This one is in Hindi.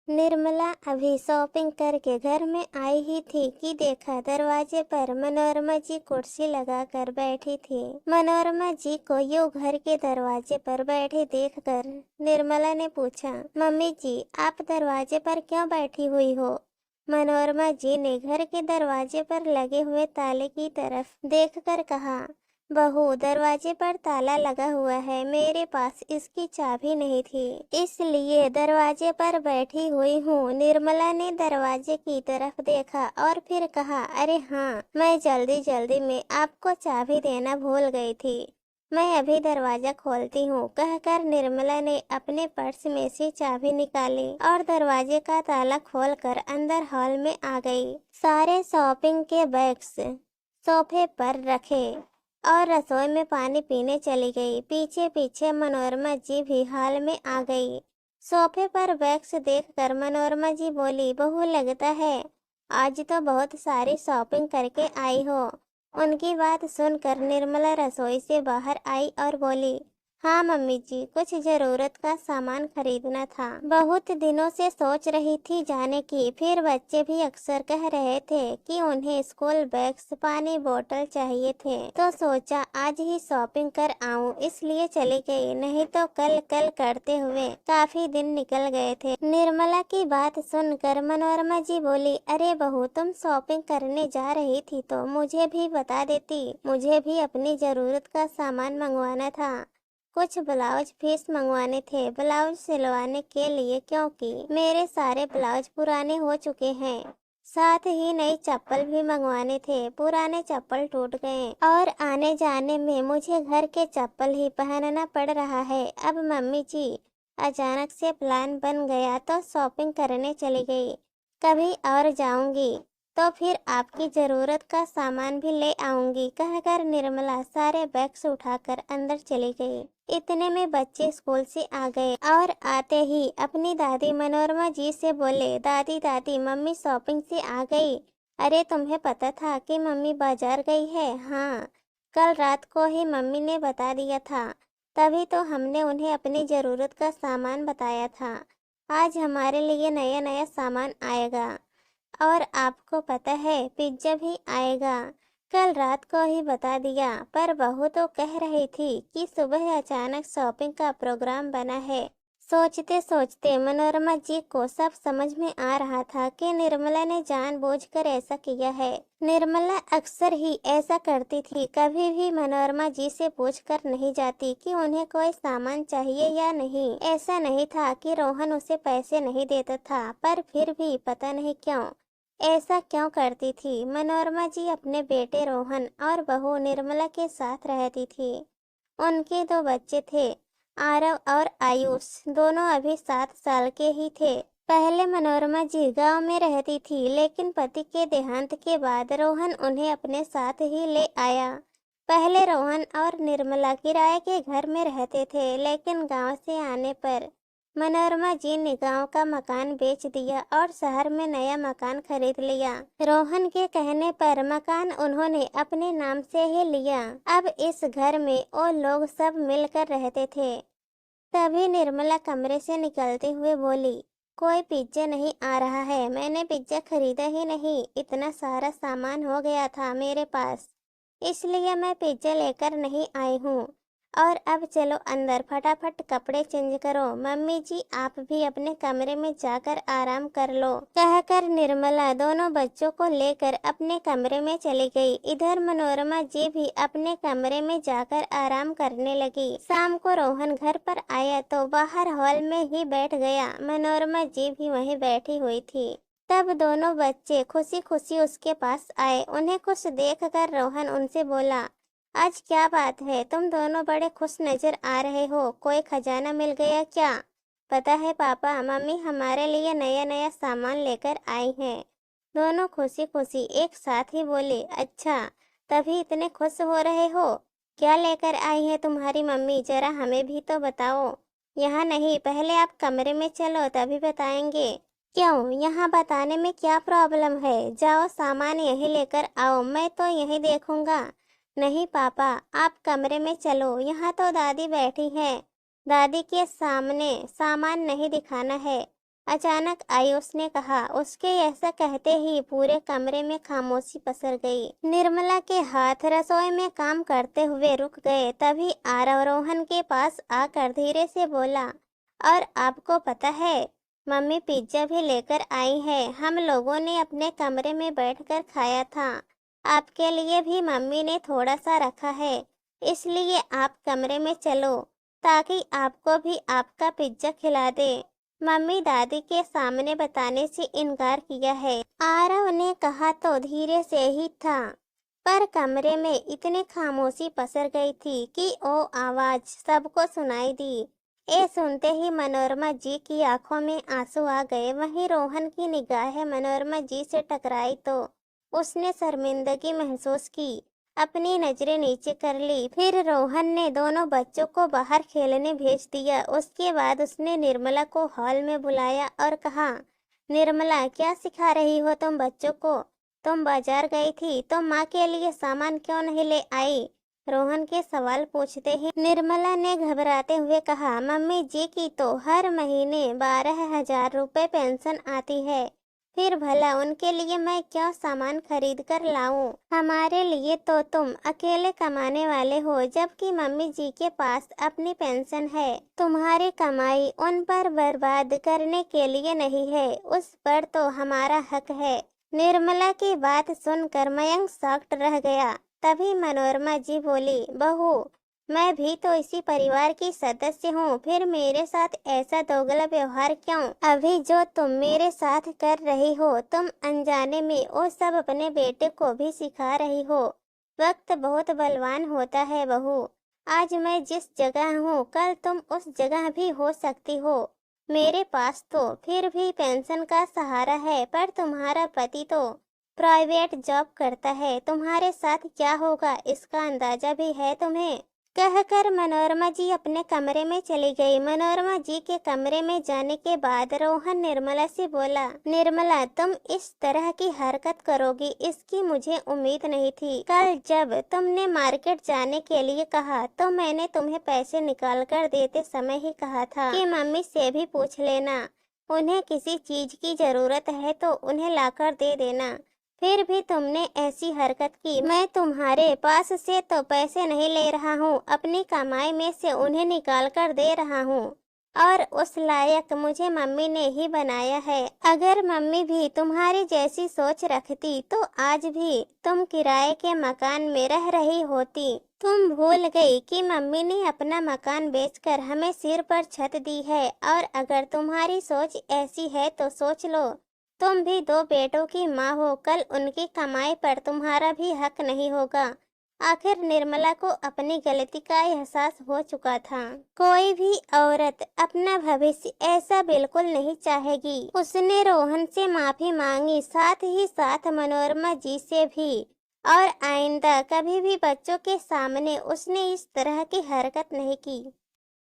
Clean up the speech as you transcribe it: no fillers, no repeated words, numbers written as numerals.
निर्मला अभी शॉपिंग करके घर में आई ही थी कि देखा दरवाजे पर मनोरमा जी कुर्सी लगाकर बैठी थी। मनोरमा जी को यूं घर के दरवाजे पर बैठे देखकर निर्मला ने पूछा, मम्मी जी आप दरवाजे पर क्यों बैठी हुई हो? मनोरमा जी ने घर के दरवाजे पर लगे हुए ताले की तरफ देखकर कहा, बहू दरवाजे पर ताला लगा हुआ है, मेरे पास इसकी चाबी नहीं थी, इसलिए दरवाजे पर बैठी हुई हूँ। निर्मला ने दरवाजे की तरफ देखा और फिर कहा, अरे हाँ, मैं जल्दी जल्दी में आपको चाबी देना भूल गई थी, मैं अभी दरवाजा खोलती हूँ, कहकर निर्मला ने अपने पर्स में से चाबी निकाली और दरवाजे का ताला खोलकर अंदर हॉल में आ गई। सारे शॉपिंग के बैग्स सोफे पर रखे और रसोई में पानी पीने चली गई। पीछे पीछे मनोरमा जी भी हॉल में आ गई। सोफे पर बैग्स देखकर मनोरमा जी बोली, बहू लगता है आज तो बहुत सारी शॉपिंग करके आई हो। उनकी बात सुनकर निर्मला रसोई से बाहर आई और बोली, हाँ मम्मी जी, कुछ जरूरत का सामान खरीदना था, बहुत दिनों से सोच रही थी जाने की। फिर बच्चे भी अक्सर कह रहे थे कि उन्हें स्कूल बैग्स पानी बोतल चाहिए थे, तो सोचा आज ही शॉपिंग कर आऊं, इसलिए चली गई, नहीं तो कल कल करते हुए काफी दिन निकल गए थे। निर्मला की बात सुनकर मनोरमा जी बोली, अरे बहू तुम शॉपिंग करने जा रही थी तो मुझे भी बता देती, मुझे भी अपनी जरूरत का सामान मंगवाना था। कुछ ब्लाउज पीस मंगवाने थे ब्लाउज सिलवाने के लिए, क्योंकि मेरे सारे ब्लाउज पुराने हो चुके हैं। साथ ही नई चप्पल भी मंगवाने थे, पुराने चप्पल टूट गए और आने जाने में मुझे घर के चप्पल ही पहनना पड़ रहा है। अब मम्मी जी अचानक से प्लान बन गया तो शॉपिंग करने चली गई, कभी और जाऊंगी तो फिर आपकी जरूरत का सामान भी ले आऊंगी, कहकर निर्मला सारे बैग्स उठाकर अंदर चली गई। इतने में बच्चे स्कूल से आ गए और आते ही अपनी दादी मनोरमा जी से बोले, दादी दादी मम्मी शॉपिंग से आ गई। अरे तुम्हें पता था कि मम्मी बाजार गई है? हाँ, कल रात को ही मम्मी ने बता दिया था, तभी तो हमने उन्हें अपनी जरूरत का सामान बताया था। आज हमारे लिए नया नया सामान आएगा और आपको पता है पिज्जा भी आएगा। कल रात को ही बता दिया, पर बहू तो कह रही थी कि सुबह अचानक शॉपिंग का प्रोग्राम बना है। सोचते सोचते मनोरमा जी को सब समझ में आ रहा था कि निर्मला ने जानबूझकर ऐसा किया है। निर्मला अक्सर ही ऐसा करती थी, कभी भी मनोरमा जी से पूछकर नहीं जाती कि उन्हें कोई सामान चाहिए या नहीं। ऐसा नहीं था कि रोहन उसे पैसे नहीं देता था, पर फिर भी पता नहीं क्यों ऐसा क्यों करती थी। मनोरमा जी अपने बेटे रोहन और बहू निर्मला के साथ रहती थी। उनके दो बच्चे थे, आरव और आयुष, दोनों अभी 7 साल के ही थे। पहले मनोरमा जी गांव में रहती थी, लेकिन पति के देहांत के बाद रोहन उन्हें अपने साथ ही ले आया। पहले रोहन और निर्मला किराए के घर में रहते थे, लेकिन गांव से आने पर मनोरमा जी ने गांव का मकान बेच दिया और शहर में नया मकान खरीद लिया। रोहन के कहने पर मकान उन्होंने अपने नाम से ही लिया। अब इस घर में वो लोग सब मिलकर रहते थे। तभी निर्मला कमरे से निकलते हुए बोली, कोई पिज्जा नहीं आ रहा है, मैंने पिज्जा खरीदा ही नहीं, इतना सारा सामान हो गया था मेरे पास, इसलिए मैं पिज्जा लेकर नहीं आई हूँ। और अब चलो अंदर, फटाफट कपड़े चेंज करो, मम्मी जी आप भी अपने कमरे में जाकर आराम कर लो, कहकर निर्मला दोनों बच्चों को लेकर अपने कमरे में चली गई। इधर मनोरमा जी भी अपने कमरे में जाकर आराम करने लगी। शाम को रोहन घर पर आया तो बाहर हॉल में ही बैठ गया। मनोरमा जी भी वहीं बैठी हुई थी। तब दोनों बच्चे खुशी खुशी उसके पास आए। उन्हें खुश देखकर रोहन उनसे बोला, आज क्या बात है, तुम दोनों बड़े खुश नजर आ रहे हो, कोई खजाना मिल गया क्या? पता है पापा, मम्मी हमारे लिए नया नया सामान लेकर आई हैं। दोनों खुशी खुशी एक साथ ही बोले, अच्छा तभी इतने खुश हो रहे हो, क्या लेकर आई है तुम्हारी मम्मी, जरा हमें भी तो बताओ। यहाँ नहीं, पहले आप कमरे में चलो तभी बताएंगे। क्यों, यहाँ बताने में क्या प्रॉब्लम है? जाओ सामान यहीं लेकर आओ, मैं तो यहीं देखूंगा। नहीं पापा, आप कमरे में चलो, यहाँ तो दादी बैठी हैं, दादी के सामने सामान नहीं दिखाना है। अचानक आई उसने कहा। उसके ऐसा कहते ही पूरे कमरे में खामोशी पसर गई। निर्मला के हाथ रसोई में काम करते हुए रुक गए। तभी आरव रोहन के पास आकर धीरे से बोला, और आपको पता है, मम्मी पिज्जा भी लेकर आई है। हम लोगों ने अपने कमरे में बैठकर खाया था। आपके लिए भी मम्मी ने थोड़ा सा रखा है, इसलिए आप कमरे में चलो ताकि आपको भी आपका पिज्जा खिला दे। मम्मी दादी के सामने बताने से इनकार किया है। आरव ने कहा तो धीरे से ही था, पर कमरे में इतनी खामोशी पसर गई थी कि वो आवाज सबको सुनाई दी। ये सुनते ही मनोरमा जी की आंखों में आंसू आ गए। वहीं रोहन की निगाहें मनोरमा जी से टकराई तो उसने शर्मिंदगी महसूस की। अपनी नजरें नीचे कर ली। फिर रोहन ने दोनों बच्चों को बाहर खेलने भेज दिया। उसके बाद उसने निर्मला को हॉल में बुलाया और कहा, निर्मला, क्या सिखा रही हो तुम बच्चों को? तुम बाजार गई थी तो माँ के लिए सामान क्यों नहीं ले आई? रोहन के सवाल पूछते ही निर्मला ने घबराते हुए कहा, मम्मी जी की तो हर महीने 12,000 रुपए पेंशन आती है। फिर भला उनके लिए मैं क्यों सामान खरीद कर लाऊं? हमारे लिए तो तुम अकेले कमाने वाले हो, जबकि मम्मी जी के पास अपनी पेंशन है। तुम्हारी कमाई उन पर बर्बाद करने के लिए नहीं है, उस पर तो हमारा हक है। निर्मला की बात सुनकर मयंक शॉक्ड रह गया। तभी मनोरमा जी बोली, बहू, मैं भी तो इसी परिवार की सदस्य हूँ, फिर मेरे साथ ऐसा दोगला व्यवहार क्यों? अभी जो तुम मेरे साथ कर रही हो, तुम अनजाने में वो सब अपने बेटे को भी सिखा रही हो। वक्त बहुत बलवान होता है बहू। आज मैं जिस जगह हूँ, कल तुम उस जगह भी हो सकती हो। मेरे पास तो फिर भी पेंशन का सहारा है, पर तुम्हारा पति तो प्राइवेट जॉब करता है। तुम्हारे साथ क्या होगा इसका अंदाजा भी है तुम्हें? कहकर मनोरमा जी अपने कमरे में चली गई। मनोरमा जी के कमरे में जाने के बाद रोहन निर्मला से बोला, निर्मला, तुम इस तरह की हरकत करोगी इसकी मुझे उम्मीद नहीं थी। कल जब तुमने मार्केट जाने के लिए कहा तो मैंने तुम्हें पैसे निकाल कर देते समय ही कहा था कि मम्मी से भी पूछ लेना। उन्हें किसी चीज की जरूरत है तो उन्हें लाकर दे देना। फिर भी तुमने ऐसी हरकत की। मैं तुम्हारे पास से तो पैसे नहीं ले रहा हूँ, अपनी कमाई में से उन्हें निकाल कर दे रहा हूँ, और उस लायक मुझे मम्मी ने ही बनाया है। अगर मम्मी भी तुम्हारी जैसी सोच रखती तो आज भी तुम किराए के मकान में रह रही होती। तुम भूल गई कि मम्मी ने अपना मकान बेचकर हमें सिर पर छत दी है। और अगर तुम्हारी सोच ऐसी है तो सोच लो, तुम भी 2 बेटों की माँ हो, कल उनकी कमाई पर तुम्हारा भी हक नहीं होगा। आखिर निर्मला को अपनी गलती का एहसास हो चुका था। कोई भी औरत अपना भविष्य ऐसा बिल्कुल नहीं चाहेगी। उसने रोहन से माफी मांगी, साथ ही साथ मनोरमा जी से भी, और आइंदा कभी भी बच्चों के सामने उसने इस तरह की हरकत नहीं की।